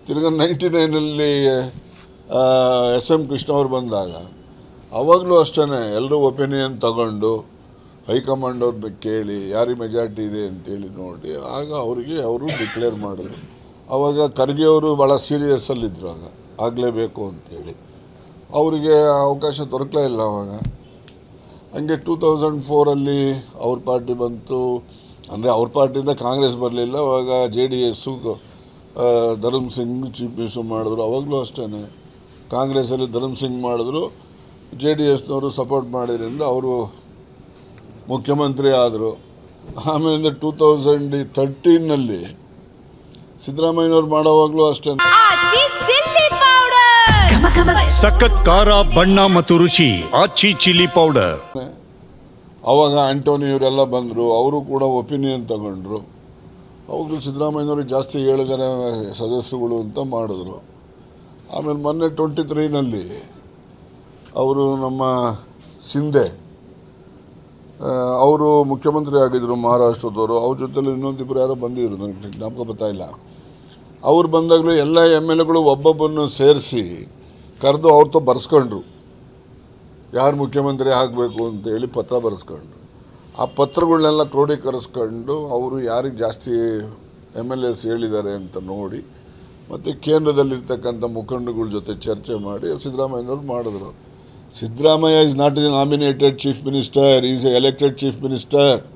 ತಿರ್ಗಾ 99ನಲ್ಲಿ SM ಕೃಷ್ಣ ಅವರು ಬಂದಾಗ ಅವಾಗಲೂ ಅಷ್ಟೇ ಎಲ್ಲರೂ ಒಪಿನಿಯನ್ ತಗೊಂಡು ಹೈಕಮಾಂಡ್ ಅವ್ರನ್ನ ಕೇಳಿ ಯಾರಿಗೆ ಮೆಜಾರಿಟಿ ಇದೆ ಅಂತೇಳಿ ನೋಡಿ ಆಗ ಅವರು ಡಿಕ್ಲೇರ್ ಮಾಡಿದ್ರು. ಆವಾಗ ಖರ್ಗೆ ಅವರು ಭಾಳ ಸೀರಿಯಸ್ಸಲ್ಲಿದ್ದರು, ಆಗಲೇಬೇಕು ಅಂತೇಳಿ ಅವರಿಗೆ ಅವಕಾಶ ದೊರಕಲೇ ಇಲ್ಲ. ಆವಾಗ ಹಂಗೆ 2004 ಅವ್ರ ಪಾರ್ಟಿ ಬಂತು. ಅಂದರೆ ಅವ್ರ ಪಾರ್ಟಿಯಿಂದ ಕಾಂಗ್ರೆಸ್ ಬರಲಿಲ್ಲ. ಅವಾಗ JDS Dharam Singh chief minister ಮಾಡಿದ್ರು. ಅವಾಗಲೂ ಅಷ್ಟೇ ಕಾಂಗ್ರೆಸ್ಸಲ್ಲಿ ಧರ್ಮ್ ಸಿಂಗ್ ಮಾಡಿದ್ರು, JDSನವರು ಸಪೋರ್ಟ್ ಮಾಡಿದ್ರಿಂದ ಅವರು ಮುಖ್ಯಮಂತ್ರಿ ಆದರು. ಆಮೇಲಿಂದ 2013ನಲ್ಲಿ ಸಿದ್ದರಾಮಯ್ಯನವ್ರು ಮಾಡೋವಾಗಲೂ ಅಷ್ಟೇ ಸಖತ್ ಖಾರ ಬಣ್ಣ ಮತ್ತು ರುಚಿ ಆಚಿ ಚಿಲ್ಲಿ ಪೌಡರ್. ಅವಾಗ ಆಂಟೋನಿ ಇವರೆಲ್ಲ ಬಂದರು, ಅವರು ಕೂಡ ಒಪಿನಿಯನ್ ತಗೊಂಡ್ರು. ಅವಾಗಲೂ ಸಿದ್ದರಾಮಯ್ಯನವ್ರಿಗೆ ಜಾಸ್ತಿ 7 ಜನ ಸದಸ್ಯರುಗಳು ಅಂತ ಮಾಡಿದ್ರು. ಆಮೇಲೆ ಮೊನ್ನೆ 23ನಲ್ಲಿ ಅವರು ನಮ್ಮ ಶಿಂದೆ ಅವರು ಮುಖ್ಯಮಂತ್ರಿ ಆಗಿದ್ದರು ಮಹಾರಾಷ್ಟ್ರದವರು. ಅವ್ರ ಜೊತೆಲಿ ಇನ್ನೊಂದಿಬ್ಬರು ಯಾರೋ ಬಂದಿದ್ರು, ನನಗೆ ಜ್ಞಾಪಕ ಬರ್ತಾಯಿಲ್ಲ. ಅವ್ರು ಬಂದಾಗಲೂ ಎಲ್ಲ MLAಗಳು ಒಬ್ಬೊಬ್ಬನ್ನು ಸೇರಿಸಿ ಕರೆದು ಅವ್ರతో ಬರೆಸ್ಕೊಂಡ್ರು, ಯಾರು ಮುಖ್ಯಮಂತ್ರಿ ಆಗಬೇಕು ಅಂತೇಳಿ ಪತ್ರ ಬರೆಸ್ಕೊಂಡ್ರು. ಆ ಪತ್ರಗಳನ್ನೆಲ್ಲ ಕ್ರೋಢೀಕರಿಸ್ಕೊಂಡು ಅವರು ಯಾರಿಗೆ ಜಾಸ್ತಿ MLAs ಹೇಳಿದ್ದಾರೆ ಅಂತ ನೋಡಿ ಮತ್ತು ಕೇಂದ್ರದಲ್ಲಿರ್ತಕ್ಕಂಥ ಮುಖಂಡಗಳ ಜೊತೆ ಚರ್ಚೆ ಮಾಡಿ ಸಿದ್ದರಾಮಯ್ಯನವ್ರು ಮಾಡಿದ್ರು. Siddaramaiah is not a nominated chief minister, he is an elected chief minister.